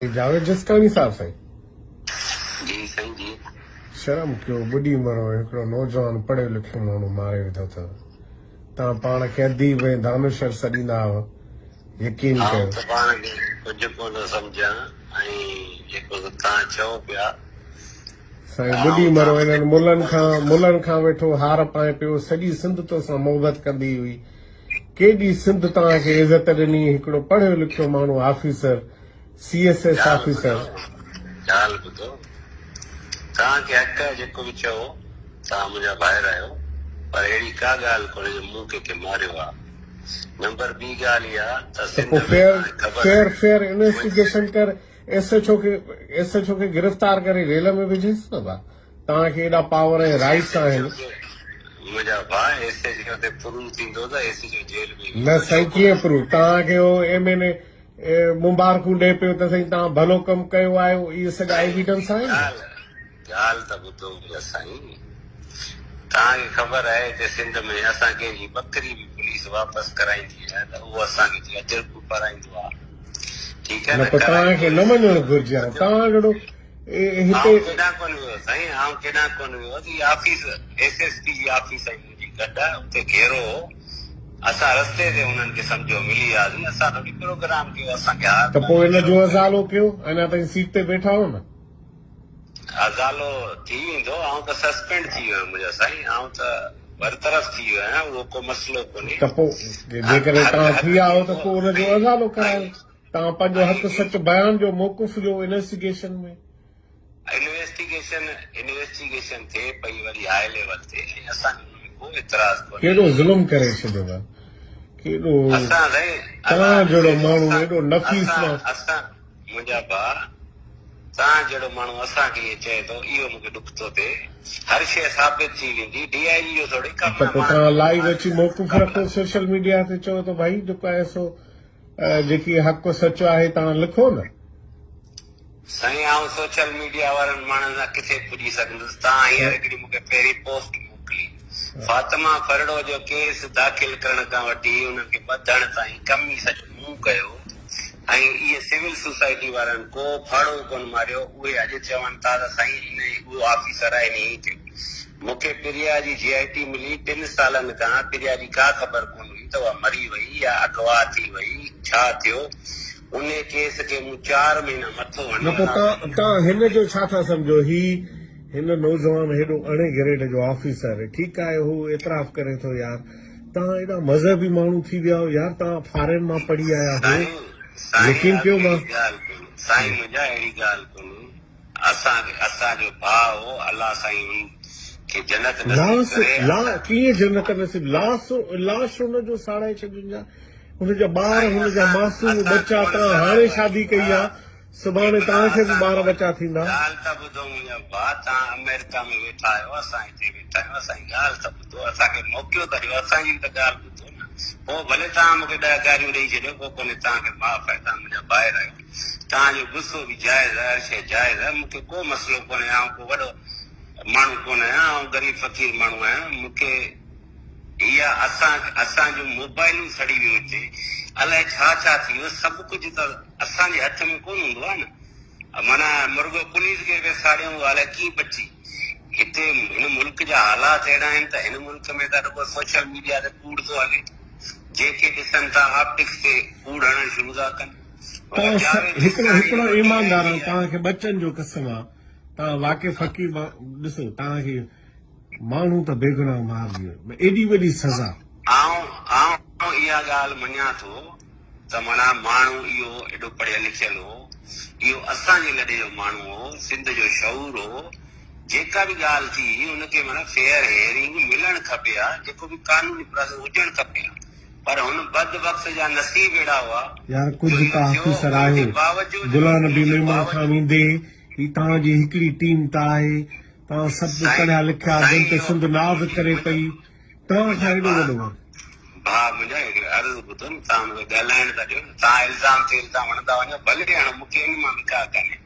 जावेद जसकानी साहब साईं जी साईं जी शर्म कयो बुढ़ी मरो हिकिड़ो नौजवान पढ़ियो लिखियो माण्हू मारे विधो अथव तव्हां पाण खे अदीब ऐं दानिशर सॾींदा हुआ यकीन कयो त पाण खे कुझु कोन सम्झां ऐं जेको तव्हां चओ पिया साईं बुढ़ी मरो हिननि मुलनि खां वेठो हार पाए पियो सॼी सिंध तोसां मोहबत कंदी हुई केॾी सिंध तव्हांखे इज़त ॾिनी हिकिड़ो पढ़ियो लिखियो माण्हू ऑफिसर CSS ऑफिसर ॻाल्हि ॿुधो तव्हांखे हक़ आहे जेको बि चओ तव्हां मुंहिंजा ॿाहिरि आहियो पर अहिड़ी का ॻाल्हि कोन्हे जो मूं कंहिंखे मारियो आहे नंबर ॿी ॻाल्हि इहा त फेयर इन्वेस्टिगेशन कर SHO खे गिरफ़्तार करे रेल में विझेसि न भाउ तव्हांखे एॾा पावर ऐं राइट्स आहिनि मुंहिंजा भाउ SHO ते प्रूव थींदो त SHO जेल में न साईं कीअं प्रूव तव्हांखे MNA मुबारकूं ॾे पियो त साईं तव्हां भलो कमु कयो आहे इहे सॼा एविडेंस आहिनि ॻाल्हि त ॿुधो साईं तव्हांखे ख़बर आहे हिते सिंध में असां कंहिंजी बकरी बि पुलिस वापसि कराईंदी आहे त उहो असांखे अजरबो कराईंदो आहे ठीकु आहे न तव्हांखे न मञणु घुरिजे तव्हां जहिड़ो हिते केॾां कोन वियो साईं आउं केॾां कोन वियो ऑफिस SSP जी ऑफिस आहे मुंहिंजी गॾु उते घेरो असां रस्ते ते उन्हनि खे सम्झो मिली वियासीं असां थोरी प्रोग्राम कयो असांखे त पोइ हिन जो अज़ालो कयो अञा ताईं सीट ते वेठा हो न अज़ालो थी वेंदो ऐं त सस्पेंड थी वियो मुंहिंजो साईं ऐं त बरतरफ़ थी वियो आहियां उहो को मसइलो कोन्हे त पोइ जेकॾहिं तव्हां थी विया हो त पोइ हुनजो अज़ालो करायो तव्हां पंहिंजो हक़ सच बयान जो मौक़ुफ़ ॾियो इन्वेस्टिगेशन में इन्वेस्टिगेशन थिए पई वरी हाई लेवल ते असांखे को इतराज़ कोन्हे केॾो ज़ुल्म करे छॾियो आहे केॾो तव्हां जहिड़ो माण्हू एॾो नफ़ीस मुंहिंजा भाउ तव्हां जहिड़ो माण्हू असांखे इहे चए थो इहो मूंखे ॾुख थो थिए हर शइ साबित थी वेंदी DIG जो थोरी कमु त पोइ तव्हां लाइव अची मौक़ुफ़ रखो सोशल मीडिया ते चओ त भाई जेको आहे सो जेकी हक़ सच आहे तव्हां लिखो न साईं आउं सोशल मीडिया वारनि माण्हुनि सां किथे पुॼी सघंदुसि तव्हां हींअर हिकिड़ी मूंखे पहिरीं पोस्ट मोकिली फातिमा फरड़ो जो केस दाख़िल करण खां वठी उन्हनि खे ॿधण ताईं कम ई सॼो मूं कयो ऐं इहे सिविल सोसाइटी वारनि को फाड़ो कोन मारियो उहे अॼु चवनि था त साईं उहो ऑफिसर आहे इन ई कयो मूंखे प्रिया जी GIT मिली 3 सालनि खां प्रिया जी का ख़बर कोन हुई त उहा मरी वई या अगवा थी वई छा थियो उन केस खे मूं 4 महीना मथो हणियो तव्हां हिन जो छा था सम्झो हिन नौजवान हेॾो अणे ग्रेड जो ऑफिसर ठीकु आहे हू एतिराफ़ करे थो यार तव्हां एॾा मज़हबी माण्हू थी विया हो यार तव्हां फॉरेन मां पढ़ी आया हो यकीन कयो मां साईं मुंहिंजा अहिड़ी ॻाल्हि कोन्हे असांजो भाउ हो अलाह साईं खे जन्नत कीअं जन्नत नसीब लाश हुनजो साड़े छॾिजा हुनजा ॿार हुनजा मासूम बच्चा तव्हां हाणे शादी कई आहे सुभाणे तव्हांखे बि ॿार बच्चा थींदा ॻाल्हि त ॿुधो मुंहिंजा भाउ तव्हां अमेरिका में वेठा आहियो असां हिते वेठा आहियूं असांजी ॻाल्हि त ॿुधो असांखे मोकिलियो त ॾियो असांजी त ॻाल्हि ॿुधो न पोइ भले तव्हां मूंखे 10 गारियूं ॾेई छॾियो पोइ कोन्हे तव्हांखे माफ़ आहे तव्हां मुंहिंजा ॿाहिरि आहियो तव्हांजो गुस्सो बि जाइज़ आहे हर शइ जाइज़ आहे मूंखे को मसइलो कोन्हे आउं को वॾो माण्हू कोन आहियां ऐं ग़रीब फ़क़ीर माण्हू आहियां मूंखे इहा असांजो मोबाइलूं सड़ी वियूं हिते अलाए छा छा थी वियो सभु कुझु त असांजे हथ में कोन हूंदो आहे न माना मुर्गो पुलिस खे साड़ियूं अलाए कीअं बची हिते हिन मुल्क जा हालात अहिड़ा आहिनि त हिन मुल्क में त रुगो सोशल मीडिया ते कूड़ थो हले जेके ॾिसनि था ऑप्टिक्स ते कूड़ हणणु शुरू था कनि हिकिड़ो ईमानदार तव्हांखे बचनि जो कसम आहे तव्हां वाक़ई फ़क़ीर ॾिसो तव्हांखे माण्हू त बेगुनाह मार ॾियो एॾी वॾी सज़ा इहा ॻाल्हि मञा थो त माना माण्हू इहो एॾो पढ़ियल लिखियल हो इहो असांजे लॾे जो माण्हू हो सिंध जो शऊर हो जेका बि ॻाल्हि थी हुनखे माना फेयर हेयरिंग मिलणु खपे हा जेको बि कानूनी प्रोसेस हुजणु खपे पर हुन बदबख्श जा नसीब अहिड़ा हुआ यार कुझु त ऑफिसर आहे गुलाम नबी मेमन खां वेंदे ही तव्हांजी हिकिड़ी टीम त आहे तव्हां सभु पढ़िया लिखिया जिन ते सिंध नाज़ करे पई तव्हां खां हेॾो वॾो भाउ मुंहिंजा हिकिड़े अर्ज़ु ॿुधो न तव्हां मूंखे ॻाल्हाइण था ॾियो न तव्हां इल्ज़ाम ते इल्ज़ाम हणंदा वञो भले हाणे मूंखे इन मां निकाह कान्हे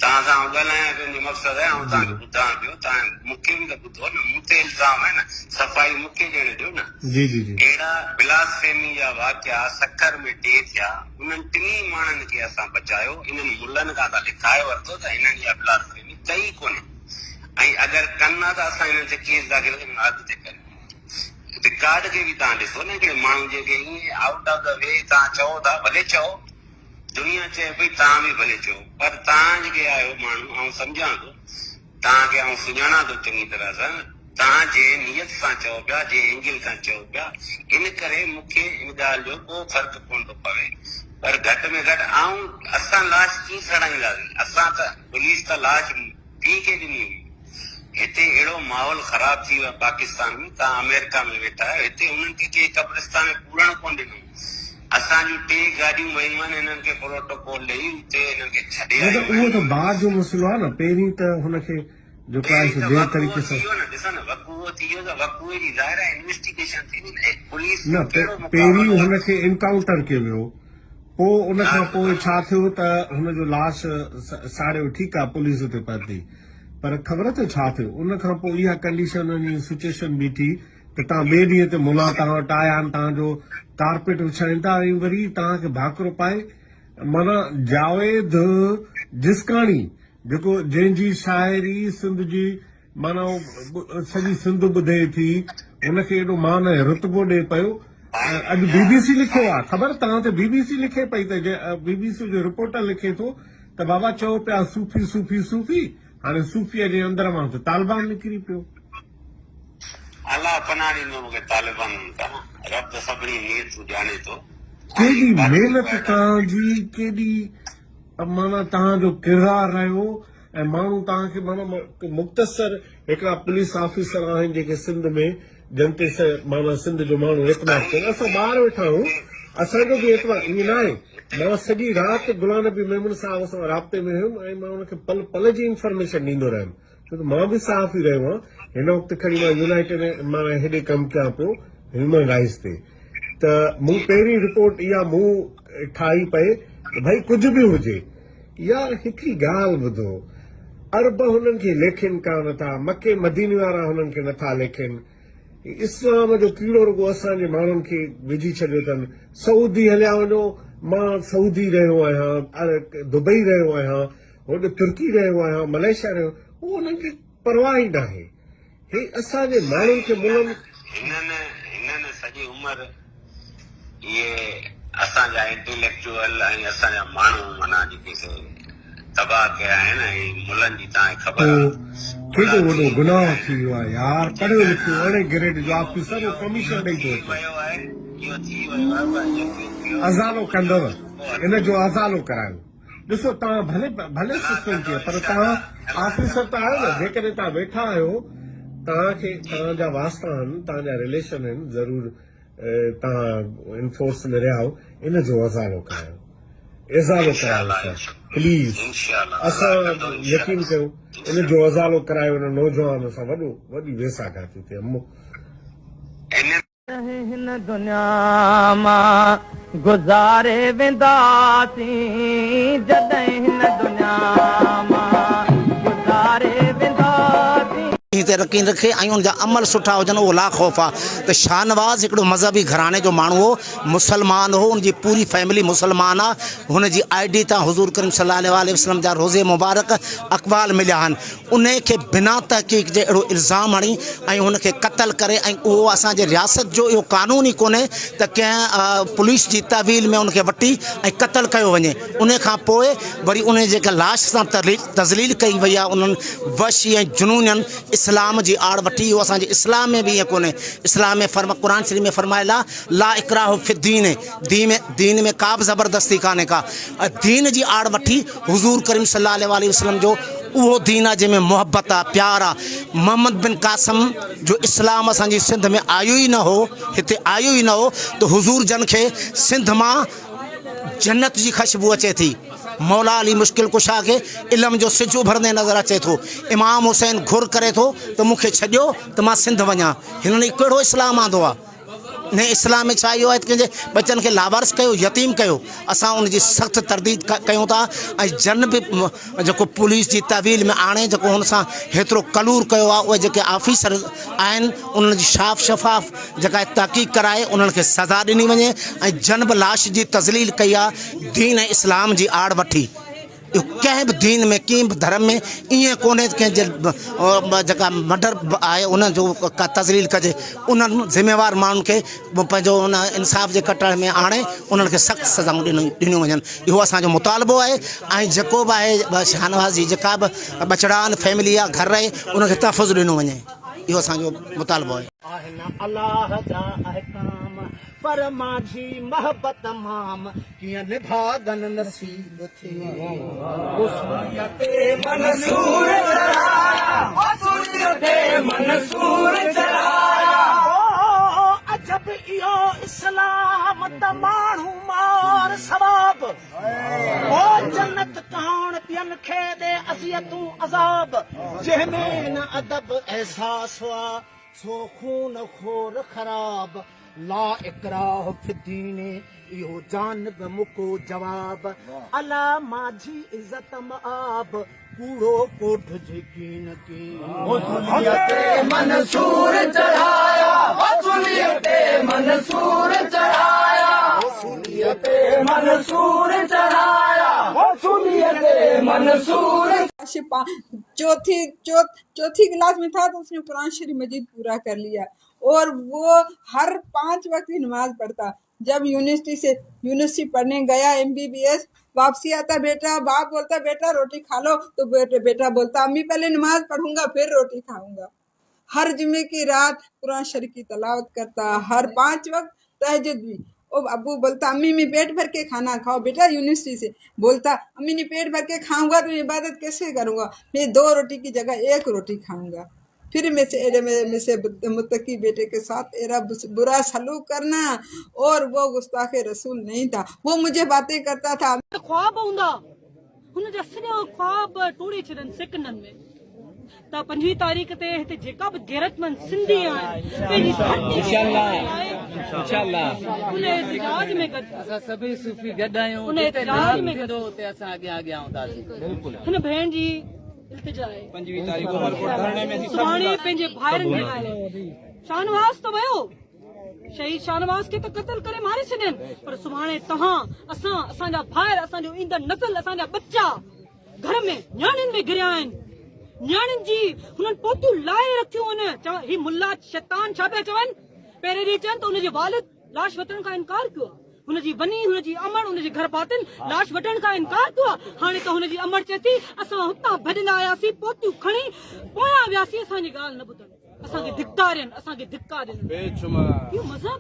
तव्हां सां ॻाल्हायां पंहिंजो मक़सदु आहे, ऐं तव्हांखे ॿुधायां पियो, तव्हां मूंखे बि त ॿुधो न, मूं ते इल्ज़ाम आहे न, सफ़ाई मूंखे ॾियण ॾियो न। जी जी जी। अहिड़ा ब्लास्फेमी जा वाक़िया सखर में टे थिया, उन्हनि टिनी माण्हुनि खे असां बचायो, इन्हनि मुलनि खां त लिखाए वरितो त हिननि इहा ब्लास्फेमी कई कोन्हे, ऐं अगरि कनि था त असां हिननि ते केस दाख़िल अॻिते करे रिकॉर्ड खे बि तव्हां ॾिसो न, हिकिड़े माण्हू जेके ईअं आउट ऑफ द वे तव्हां चओ था, भले चओ, दुनिया चए पई, तव्हां बि भले चओ, पर तव्हां जेके आहियो माण्हू, ऐं सम्झां थो तव्हांखे, ऐं सुञाणा थो चङी तरह सां, तव्हां जे नियत सां चओ पिया, जे एंगल सां चओ पिया, इन करे मूंखे इन ॻाल्हि जो को फ़र्क़ु कोन थो पवे। पर घटि में घटि असां लाश कीअं सड़ाईंदासीं? असां त पुलिस त लाश पी के ॾिनी हुई। हिते अहिड़ो माहौल ख़राब थी वियो आहे पाकिस्तान में, तव्हां अमेरिका में वेठा आहियो, हिते उन्हनि खे कंहिं कब्रिस्तान में पूरण कोन ॾिनो। असांजूं 3 गाॾियूं वयूं आहिनि, हिननि खे प्रोटोकॉल ॾेई उते हिननि खे छॾे आयो। उहो त बाद जो मसइलो आहे न, पहिरीं त हुनखे जेको आहे सो ॿिए तरीक़े सां ॾिसो न, वक़ूअ थी वियो त वक़ूअ जी ज़ाहिर आहे इन्वेस्टिगेशन थींदी न, पुलिस न, पहिरीं हुनखे इनकाउंटर कयो वियो, पोइ उन खां पोइ छा थियो त हुनजो लाश साड़ियो, ठीकु आहे, पुलिस उते पहुती, पर ख़बर अथव छा थियो? उन खां पोइ इहा कंडीशन सिचुएशन बीठी त तव्हां ॿिए ॾींहं ते मुला तव्हां वटि आया आहिनि, तव्हांजो कारपेट विछाइनि था, ऐं वरी तव्हांखे भाकुर पाए, माना जावेद जिसकाणी जेको जंहिंजी शाइरी सिंध जी माना सॼी सिंध ॿुधे थी, उनखे एॾो मान ऐं रुतबो ॾे पियो। अॼु BBC लिखियो आहे, ख़बर तव्हां ते BBC लिखे पई त BBC जो रिपोर्टर लिखे थो त बाबा चओ पिया सूफ़ी सूफ़ी सूफ़ी, हाणे सूफ़ीअ जे अंदर मां त तालिबान निकिरी पियो। अलाह पनाह ॾींदो मूंखे तालिबान खां, रब त सभिनी नियतूं ॼाणे थो। केॾी महिनत तव्हांजी, केॾी माना तव्हांजो किरदारु रहियो, ऐं माण्हू तव्हांखे माना मुख़्तसर हिकिड़ा पुलिस ऑफिसर आहिनि जेके सिंध में जन ते माना सिंध जो माण्हू एतमाद कनि। असां ॿाहिरि वेठा आहियूं, असांजो बि एतमाद ईअं न आहे। मां सॼी राति गुलाम नबी मेमून साहिब सां राब्ते में हुयुमि, ऐं मां हुनखे पल पल जी इंफॉर्मेशन ॾींदो रहियुमि, छो त मां बि सहाफ़ी रहियो आहियां। हिन वक़्तु खणी मां यूनाइटेड मां हेॾे कमु कयां पियो ह्यूमन राइट्स ते, त मूं पहिरीं रिपोर्ट इहा मूं ठाही पए भई कुझु बि हुजे, यार हिकिड़ी ॻाल्हि ॿुधो, अरब हुननि खे लेखिन कान था, मके मदीने वारा हुननि खे नथा लेखिन, इस्लाम जो कीड़ो रुगो असांजे माण्हुनि खे विझी छॾियो अथनि। सऊदी हलिया वञो, मां सऊदी रहियो आहियां, दुबई रहियो आहियां, होॾे तुर्की रहियो आहियां, मलेशिया रहियो, उहो हुननि खे परवाह ई न आहे। हे असांजे माण्हुनि खे मुल्हनि हिननि सॼी उमिरि इहे असांजा इंटेलेक्चुअल ऐं असांजा माण्हू माना जेके तबाह कया आहिनि, ऐं मुल्हनि जी तव्हांखे ख़बर आहे केॾो वॾो गुनाह थी वियो आहे यार। पढ़ियो लिखियो अहिड़े ग्रेड जो ऑफिसर कमीशन ॾेई थो अचे, अज़ालो कंदव, इन जो अज़ालो करायो। ॾिसो तव्हां भले भले सिस्टम थिए, पर तव्हां ऑफिसर त आहियो न, जेकॾहिं तव्हां वेठा आहियो, तव्हांखे तव्हांजा वास्ता आहिनि, तव्हांजा रिलेशन आहिनि, ज़रूरु तव्हां इनफोर्स में रहिया आहियो, इन जो अज़ालो करायो, इज़ालो करायो प्लीज़। असां यकीन कयूं, इन जो अज़ालो करायो, इन नौजवान सां वॾी वेसाघाती थिए। हिन दुनिया मां गुज़ारे वेंदासीं, जॾहिं हिन दुनिया मां गुज़ारे वेंदासीं। ते यकीन रखे ऐं उनजा अमल सुठा हुजनि, उहो ला ख़ौफ़ आहे। त शाहनवाज़ हिकिड़ो मज़हबी घराने जो माण्हू हो, मुसलमान हो, उनजी पूरी फैमिली मुसलमान आहे। हुनजी ID तां हुज़ूर करीम सल्लल्लाहु अलैहि वसल्लम जा रोज़े मुबारक अक़बाल मिलिया आहिनि। उन खे बिना तहक़ीक़ जे अहिड़ो इल्ज़ाम हणी ऐं हुनखे क़तल करे, ऐं उहो असांजे रियासत जो इहो कानून ई कोन्हे त कंहिं पुलिस जी तहवील में उनखे वठी ऐं क़तल कयो वञे। उन खां पोइ वरी उन जेका लाश सां तज़लील कई वई आहे, उन्हनि वशी ऐं जुनूननि इस्लाम जी आड़ वठी, उहो असांजे इस्लाम में बि ईअं कोन्हे। इस्लाम में क़ुरान शरीफ़ में फरमायल आहे, ला इकराह फि दीन में का बि ज़बरदस्ती कान्हे का। दीन जी आड़ वठी हुज़ूर करीम सल्लल्लाहु अलैहि वसल्लम जो उहो दीन आहे जंहिंमें मोहब्बत आहे, प्यार आहे। मोहम्मद बिन कासिम जो इस्लाम असांजी सिंध में आयो ई न हो, हिते आयो ई न हो, त हुज़ूर जन खे सिंध मां जन्नत जी ख़ुशबू अचे थी। मौला अली मुश्किल कुशा खे इल्म जो सिज उभरंदे नज़र अचे थो। इमाम हुसैन घुर करे थो त मूंखे छॾियो त मां सिंध वञा। हिननि कहिड़ो इस्लाम आंदो आहे? ने इस्लाम में छा इहो आहे त कंहिंजे बचनि खे लावारिस कयो यतीम कयो असां उनजी सख़्तु तरदीद कयूं था ऐं जन बि जेको पुलिस जी तहवील में आणे जेको हुन सां हेतिरो कलूर कयो आहे उहे जेके ऑफिसर आहिनि उन्हनि जी साफ़ शफ़ाफ़ जेका तहक़ीक़ कराए उन्हनि खे सज़ा ॾिनी वञे ऐं जन बि लाश जी तज़लील कई आहे दीन ऐं इस्लाम जी आड़ वठी इहो कंहिं बि दीन में कंहिं बि धर्म में ईअं कोन्हे कंहिंजे जेका मर्डर आहे उन जो का तज़लील कजे उन्हनि ज़िम्मेवार माण्हुनि खे पंहिंजो उन इंसाफ़ जे कटड़ में आणे उन्हनि खे सख़्तु सज़ाऊं ॾिनियूं वञनि इहो असांजो मुतालबो आहे ऐं जेको बि आहे शाहनवाज़ जी जेका बि बचड़ान फैमिली आहे घर रहे उनखे तहफ़ुज़ ॾिनो वञे इहो असांजो मुतालबो आहे अल्लाह जा अहकाम पर माझी मोहब्बत माम कीअं निभागन नसीब थी मंसूर चढ़ाया अजब इहो इस्लाम त माण्हू मार सवाब ओ जन्नत कहाण ॿियनि खे ॾे अज़ियतूं अज़ाब जंहिंमें न अदब एहसास हुआ सो खून खोर ख़राब ला इकराह फिद्दीन इहो जानब मुको जवाब अला माझी इज़्ज़त मआब कूड़ो कोठ यकीन की मंसूर चढ़ाया मंसूर चढ़ाया मंसूर चढ़ाया मंसूर चौथी क्लास में था तो उसने कुरान शरीफ मजीद पूरा कर लिया और वो हर 5 वक्त की नमाज पढ़ता। जब यूनिवर्सिटी पढ़ने गया MBBS वापसी आता बेटा बाप बोलता बेटा रोटी खा लो तो बेटा बोलता अम्मी पहले नमाज पढ़ूंगा फिर रोटी खाऊंगा। हर जुमे की रात कुरान शरीफ की तलावत करता हर 5 वक्त तहज्जुद भी। और अब्बू बोलता अम्मी मैं पेट भर के खाना खाओ बेटा यूनिवर्सिटी से बोलता अम्मी ने पेट भर के खाऊंगा तो इबादत कैसे करूंगा मैं 2 रोटी की जगह 1 रोटी खाऊंगा। फिर में से मुत्तकी बेटे के साथ एरा बुरा सलूक करना और वो गुस्ताखे रसूल नहीं था वो मुझे बातें करता था ख्वाब हूंदा हुन जा सॼा ख्वाब टोड़े छॾनि सेकंडनि में त 25 तारीख़ ते हिते जेका बि गैरतमंद सिंधी आहिनि पंहिंजी इंशाअल्लाह उन एतिजाज में गॾु असां सभई सूफ़ी गॾु आहियूं उन एतिजाज में गॾु उते असां अॻियां हूंदासीं बिल्कुलु हिन भेण जी इल्तिजा आहे 25 तारीख़ उमरकोट धरणे में सुभाणे पंहिंजे भाइरनि जे लाइ शाहनवाज़ त वियो शहीद शाहनवाज़ खे त क़त्ल करे मारे छॾनि पर सुभाणे तव्हां असांजा भाइर असांजो ईंदड़ नस्ल असांजा बच्चा घर में न्याणियुनि में घिरिया आहिनि न्याणियुनि जी हुननि पोतियूं लाहे रखियूं आहिनि ही मुल्ला शैतान छा पिया चवनि पहिरें ॾींहुं चवनि त हुनजे वालिद लाश वठण खां इनकार कयो हुनजी वनी हुनजी अमड़ हुनजे घर पातनि लाश वठण खां इनकार कयो हाणे त हुनजी अमड़ चए थी असां हुतां भॼंदा आयासीं पोतियूं खणी पोयां वियासीं असांजी ॻाल्हि न ॿुधनि असांखे धिक्कारनि असांखे धिक्कारनि इहो मज़हब